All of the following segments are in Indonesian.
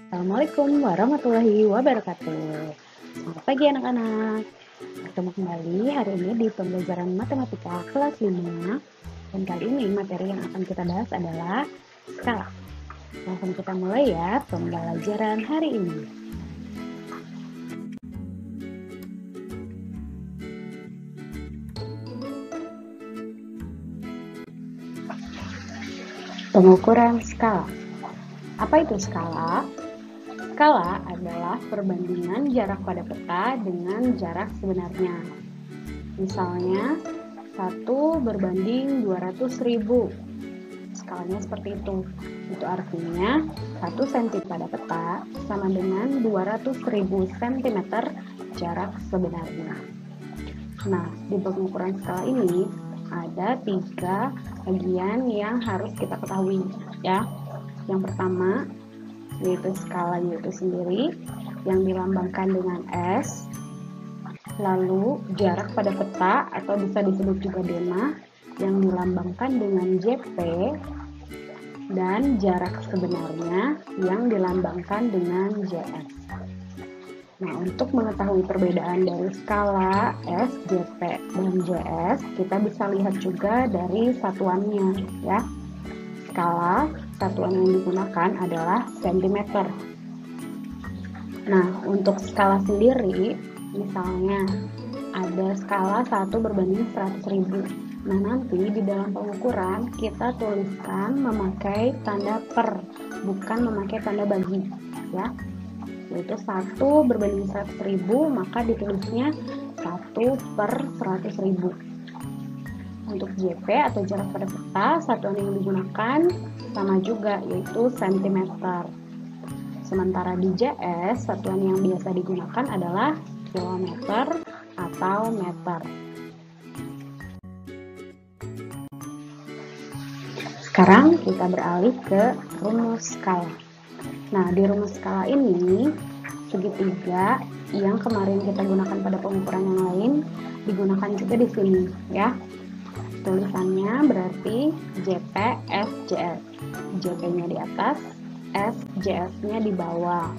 Assalamualaikum warahmatullahi wabarakatuh. Selamat pagi anak-anak. Bertemu kembali hari ini di pembelajaran matematika kelas 5. Dan kali ini materi yang akan kita bahas adalah skala. Langsung kita mulai ya pembelajaran hari ini. Pengukuran skala. Apa itu skala? Skala adalah perbandingan jarak pada peta dengan jarak sebenarnya. Misalnya, 1 berbanding 200.000. Skalanya seperti itu. Itu artinya 1 cm pada peta sama dengan 200.000 cm jarak sebenarnya. Nah, di pengukuran skala ini ada 3 bagian yang harus kita ketahui ya. Yang pertama yaitu skalanya itu sendiri yang dilambangkan dengan S, lalu jarak pada peta atau bisa disebut juga denah yang dilambangkan dengan JP, dan jarak sebenarnya yang dilambangkan dengan JS. Nah, untuk mengetahui perbedaan dari skala S, JP, dan JS, kita bisa lihat juga dari satuannya ya. Skala, satuan yang digunakan adalah cm. Nah, untuk skala sendiri, misalnya ada skala 1 berbanding 100.000. Nah, nanti di dalam pengukuran kita tuliskan memakai tanda per, bukan memakai tanda bagi ya. Yaitu 1 berbanding 100.000, maka ditulisnya 1 per 100.000. Untuk JP atau jarak pada peta, satuan yang digunakan sama juga, yaitu cm. Sementara di JS, satuan yang biasa digunakan adalah kilometer atau meter. Sekarang kita beralih ke rumus skala. Nah, di rumus skala ini, segitiga yang kemarin kita gunakan pada pengukuran yang lain digunakan juga di sini ya. Tulisannya berarti JP SJS. JP-nya di atas, SJS-nya di bawah.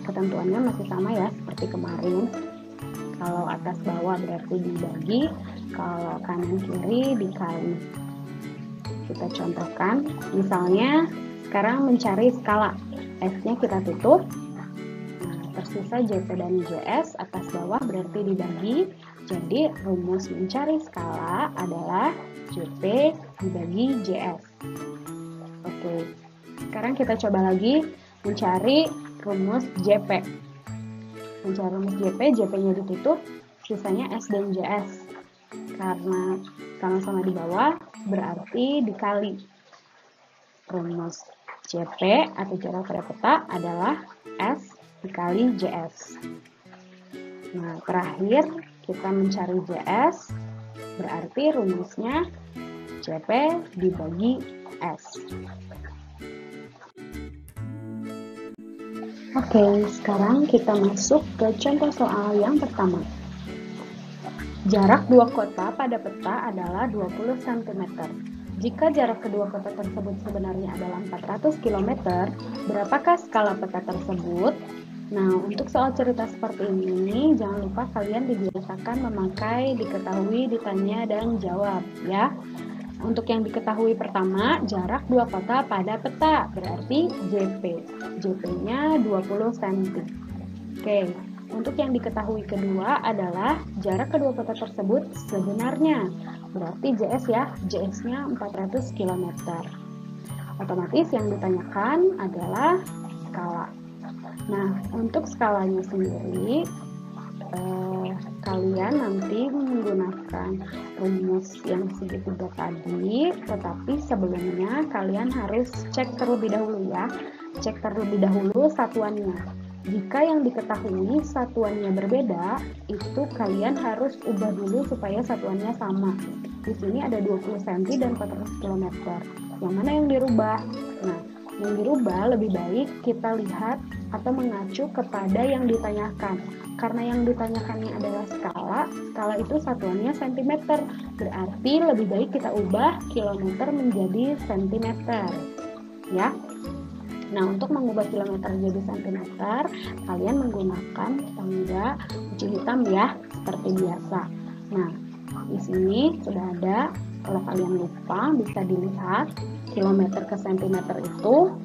Ketentuannya masih sama ya seperti kemarin. Kalau atas bawah berarti dibagi, kalau kanan kiri dikali. Kita contohkan, misalnya sekarang mencari skala. S-nya kita tutup. Nah, tersisa JP dan JS atas bawah berarti dibagi. Jadi rumus mencari skala adalah JP dibagi JS. Oke, sekarang kita coba lagi mencari rumus JP. Mencari rumus JP, JP-nya ditutup, sisanya S dan JS. Karena sama-sama di bawah, berarti dikali. Rumus JP atau jarak pada peta adalah S dikali JS. Nah, terakhir kita mencari JS, berarti rumusnya JP dibagi S. Oke, sekarang kita masuk ke contoh soal yang pertama. Jarak dua kota pada peta adalah 20 cm. Jika jarak kedua kota tersebut sebenarnya adalah 400 km, berapakah skala peta tersebut? Nah, untuk soal cerita seperti ini, jangan lupa kalian dibiasakan memakai diketahui, ditanya, dan jawab ya. Untuk yang diketahui pertama, jarak dua kota pada peta, berarti JP. JP-nya 20 cm. Oke, untuk yang diketahui kedua adalah jarak kedua kota tersebut sebenarnya, berarti JS ya, JS-nya 400 km. Otomatis yang ditanyakan adalah skala. Nah, untuk skalanya sendiri, kalian nanti menggunakan rumus yang segitiga tadi, tetapi sebelumnya kalian harus cek terlebih dahulu ya. Cek terlebih dahulu satuannya. Jika yang diketahui satuannya berbeda, itu kalian harus ubah dulu supaya satuannya sama. Di sini ada 20 cm dan 400 km. Yang mana yang dirubah? Nah, yang dirubah lebih baik kita lihat atau mengacu kepada yang ditanyakan. Karena yang ditanyakannya adalah skala, skala itu satuannya cm. Berarti lebih baik kita ubah kilometer menjadi cm. Ya. Nah, untuk mengubah kilometer jadi sentimeter, kalian menggunakan tangga uji hitam ya, seperti biasa. Nah, di sini sudah ada, kalau kalian lupa bisa dilihat kilometer ke sentimeter itu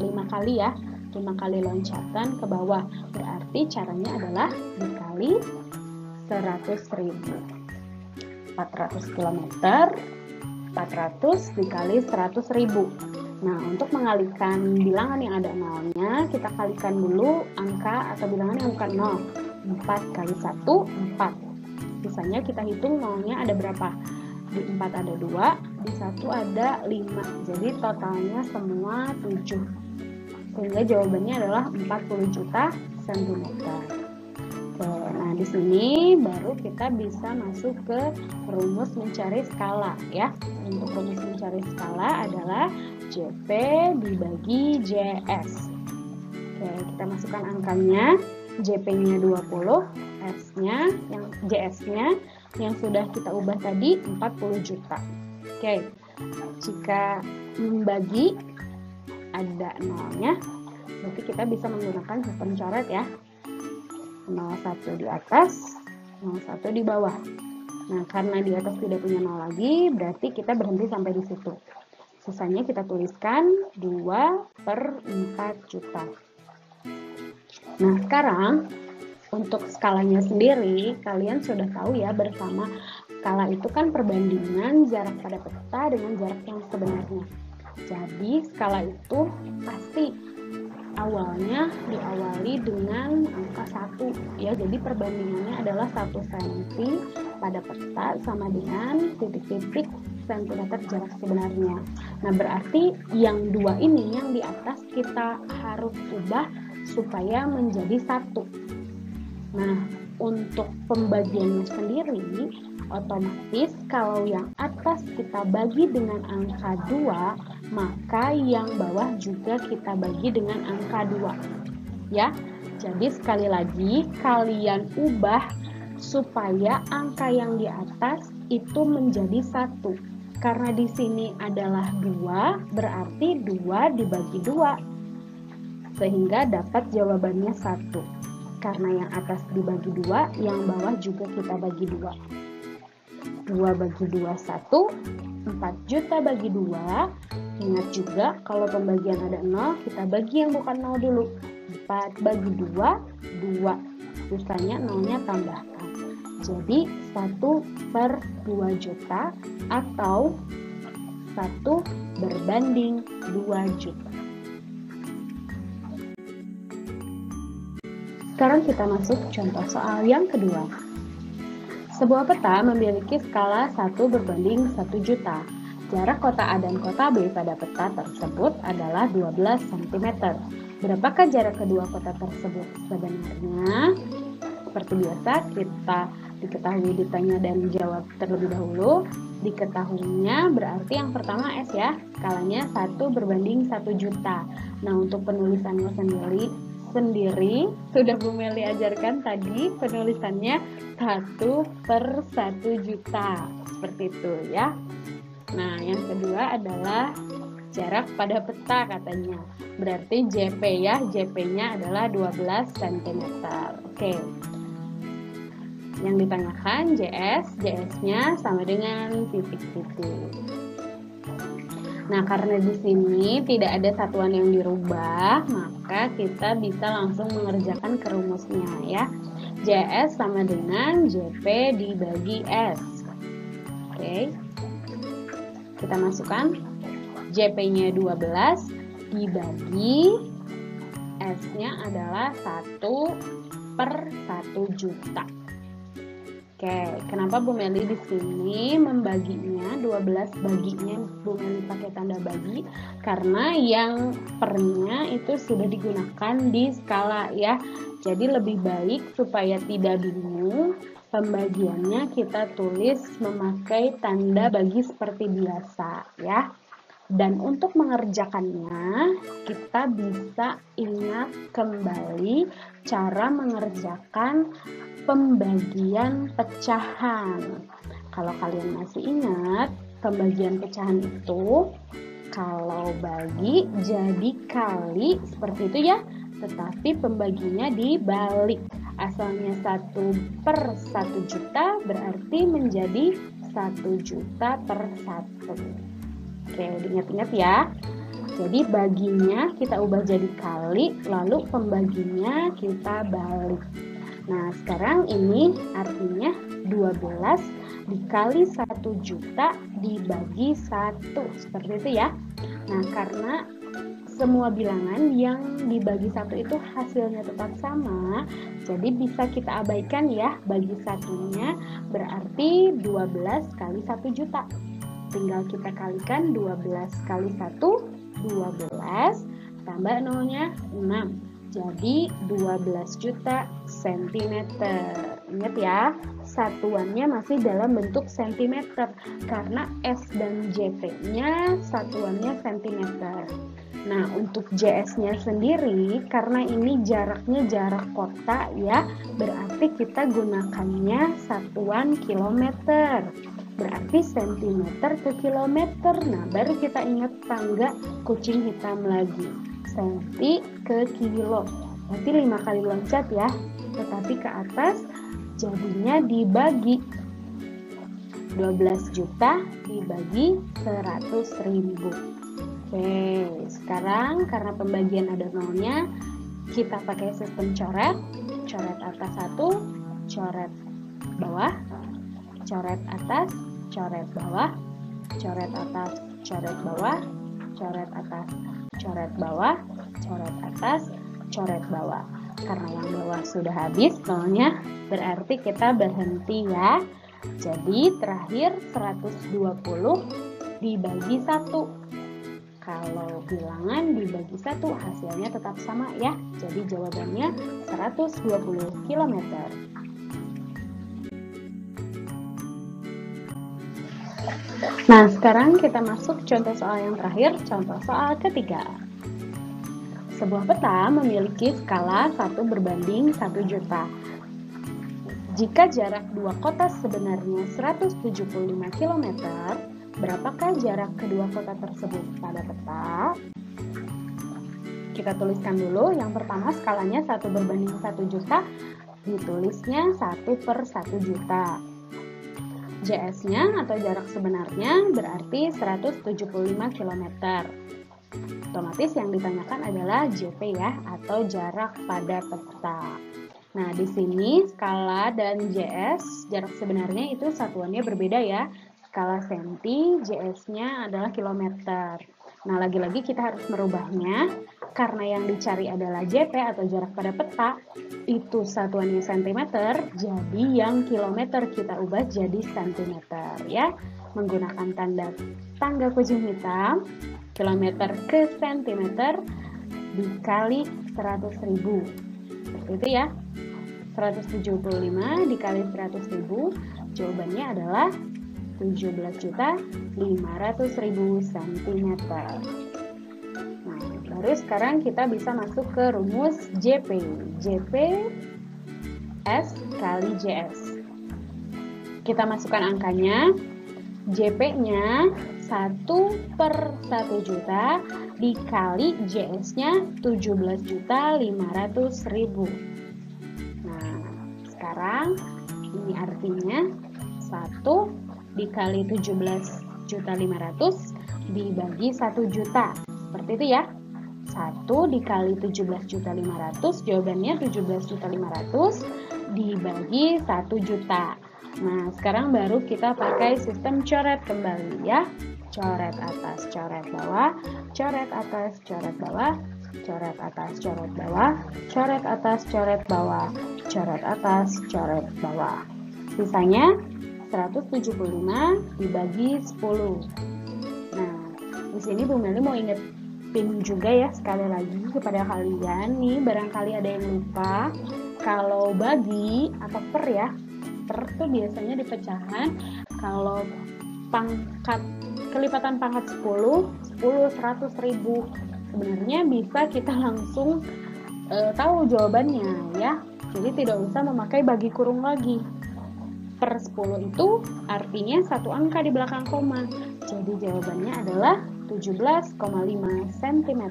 5 kali ya, 5 kali loncatan ke bawah. Berarti caranya adalah dikali 100.000. 400 km, 400 dikali 100.000. Nah, untuk mengalihkan bilangan yang ada nolnya, kita kalikan dulu angka atau bilangan yang bukan 0. 4 kali 1, 4. Sisanya kita hitung nolnya ada berapa. Di 4 ada 2, di 1 ada 5. Jadi totalnya semua 7. Sehingga jawabannya adalah 40 juta sentimeter. Oke, nah di sini baru kita bisa masuk ke rumus mencari skala ya. Untuk rumus mencari skala adalah JP dibagi JS. Oke, kita masukkan angkanya. JP-nya 20, JS-nya yang sudah kita ubah tadi 40 juta. Oke, jika membagi ada nolnya, berarti kita bisa menggunakan sistem coret ya. 01 di atas, 01 di bawah. Nah, karena di atas tidak punya nol lagi, berarti kita berhenti sampai di situ. Sisanya kita tuliskan 2/4 juta. Nah, sekarang untuk skalanya sendiri, kalian sudah tahu ya bersama, skala itu kan perbandingan jarak pada peta dengan jarak yang sebenarnya. Jadi, skala itu pasti awalnya diawali dengan angka 1 ya. Jadi perbandingannya adalah 1 cm pada peta sama dengan titik-titik sentimeter jarak sebenarnya. Nah, berarti yang 2 ini yang di atas kita harus ubah supaya menjadi 1. Nah, untuk pembagiannya sendiri otomatis kalau yang atas kita bagi dengan angka 2, maka yang bawah juga kita bagi dengan angka 2 ya. Jadi sekali lagi kalian ubah supaya angka yang di atas itu menjadi 1. Karena di sini adalah 2, berarti 2 dibagi 2 sehingga dapat jawabannya 1. Karena yang atas dibagi 2, yang bawah juga kita bagi 2. 2 bagi 2, 1. 4 juta bagi 2. Ingat juga kalau pembagian ada 0, kita bagi yang bukan 0 dulu. 4 bagi 2, 2. Sisanya nolnya tambahkan. Jadi 1/2 juta atau 1 berbanding 2 juta. Sekarang kita masuk contoh soal yang kedua. Sebuah peta memiliki skala 1 berbanding 1 juta. Jarak kota A dan kota B pada peta tersebut adalah 12 cm. Berapakah jarak kedua kota tersebut sebenarnya? Seperti biasa, kita diketahui, ditanya, dan jawab terlebih dahulu. Diketahuinya berarti yang pertama S ya, skalanya 1 berbanding 1 juta. Nah, untuk penulisannya sendiri sudah Bu Meli ajarkan tadi, penulisannya 1/1 juta. Seperti itu ya. Nah, yang kedua adalah jarak pada peta katanya. Berarti JP ya, JP-nya adalah 12 cm. Oke. Yang ditanyakan JS, JS-nya sama dengan titik-titik. Nah, karena di sini tidak ada satuan yang dirubah, maka kita bisa langsung mengerjakan ke rumusnya ya. JS sama dengan JP dibagi S. Oke. Kita masukkan JP-nya 12 dibagi S-nya adalah 1/1 juta. Oke, kenapa Bu Meli di sini membaginya 12 baginya Bu Meli pakai tanda bagi? Karena yang pernya itu sudah digunakan di skala ya. Jadi lebih baik supaya tidak bingung, pembagiannya kita tulis memakai tanda bagi seperti biasa ya. Dan untuk mengerjakannya, kita bisa ingat kembali cara mengerjakan pembagian pecahan. Kalau kalian masih ingat, pembagian pecahan itu Kalau bagi jadi kali seperti itu ya, tetapi pembaginya dibalik. Asalnya 1/1 juta berarti menjadi 1 juta per 1. Oke, diingat-ingat ya. Jadi baginya kita ubah jadi kali, lalu pembaginya kita balik. Nah, sekarang ini artinya 12 dikali 1 juta dibagi 1. Seperti itu ya. Nah, karena semua bilangan yang dibagi 1 itu hasilnya tetap sama, jadi bisa kita abaikan ya bagi satunya, berarti 12 kali 1 juta. Tinggal kita kalikan 12 kali 1, 12, tambah nolnya 6. Jadi 12 juta sentimeter. Ingat ya, satuannya masih dalam bentuk sentimeter karena S dan JP-nya satuannya sentimeter. Nah, untuk JS-nya sendiri, karena ini jaraknya jarak kota ya, berarti kita gunakannya satuan kilometer. Berarti sentimeter ke kilometer. Nah, baru kita ingat tangga kucing hitam lagi. Senti ke kilo. Berarti 5 kali loncat ya. Tetapi ke atas jadinya dibagi. 12 juta dibagi 100.000. Oke, sekarang karena pembagian ada nolnya, kita pakai sistem coret. Coret atas 1, coret bawah, coret atas, coret bawah, coret atas, coret bawah, coret atas, coret bawah, coret atas, coret bawah. Karena yang bawah sudah habis nolnya, berarti kita berhenti ya. Jadi terakhir 120 dibagi 1. Kalau bilangan dibagi 1 hasilnya tetap sama ya. Jadi jawabannya 120 km. Nah, sekarang kita masuk contoh soal yang terakhir, contoh soal ketiga. Sebuah peta memiliki skala 1 berbanding 1 juta. Jika jarak dua kota sebenarnya 175 km, berapakah jarak kedua kota tersebut pada peta? Kita tuliskan dulu. Yang pertama skalanya 1 berbanding 1 juta, ditulisnya 1/1 juta. JS-nya atau jarak sebenarnya berarti 175 km. Otomatis yang ditanyakan adalah JP ya, atau jarak pada peta. Nah, di sini skala dan JS, jarak sebenarnya itu satuannya berbeda ya. Skala senti, JS-nya adalah kilometer. Nah, lagi-lagi kita harus merubahnya, karena yang dicari adalah JP atau jarak pada peta, itu satuannya sentimeter, jadi yang kilometer kita ubah jadi sentimeter ya. Menggunakan tangga kucing hitam, kilometer ke sentimeter dikali 100.000. Seperti itu ya. 175 dikali 100.000, jawabannya adalah 17.500.000 cm. Nah, baru sekarang kita bisa masuk ke rumus JP. JP S kali JS. Kita masukkan angkanya. JP-nya 1/1 juta dikali JS-nya 17.500.000. Nah, sekarang ini artinya 1 dikali 17.500 dibagi 1 juta. Seperti itu ya. 1 dikali 17.500, jawabannya 17.500 dibagi 1 juta. Nah, sekarang baru kita pakai sistem coret kembali ya. Coret atas, coret bawah, coret atas, coret bawah, coret atas, coret bawah, coret atas, coret bawah, coret atas, coret bawah. Sisanya 175 dibagi 10. Nah, di sini Bu Meli mau ingetin juga ya sekali lagi kepada kalian nih, barangkali ada yang lupa. Kalau bagi atau per ya, per itu biasanya di pecahan. Kalau kelipatan pangkat 10, 100.000. Sebenarnya bisa kita langsung tahu jawabannya ya. Jadi tidak usah memakai bagi kurung lagi. Per 10 itu artinya satu angka di belakang koma. Jadi jawabannya adalah 17,5 cm.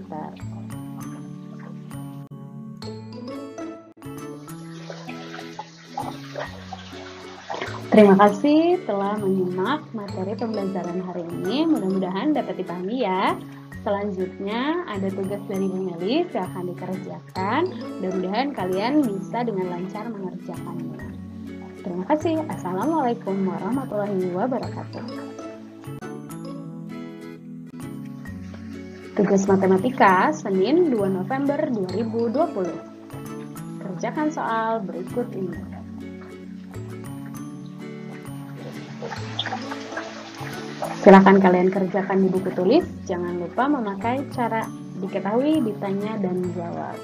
Terima kasih telah menyimak materi pembelajaran hari ini. Mudah-mudahan dapat dipahami ya. Selanjutnya ada tugas dari Bu Melis yang akan dikerjakan. Mudah-mudahan kalian bisa dengan lancar mengerjakannya. Terima kasih. Assalamualaikum warahmatullahi wabarakatuh. Tugas matematika Senin 2 November 2020. Kerjakan soal berikut ini. Silakan kalian kerjakan di buku tulis. Jangan lupa memakai cara diketahui, ditanya, dan jawab.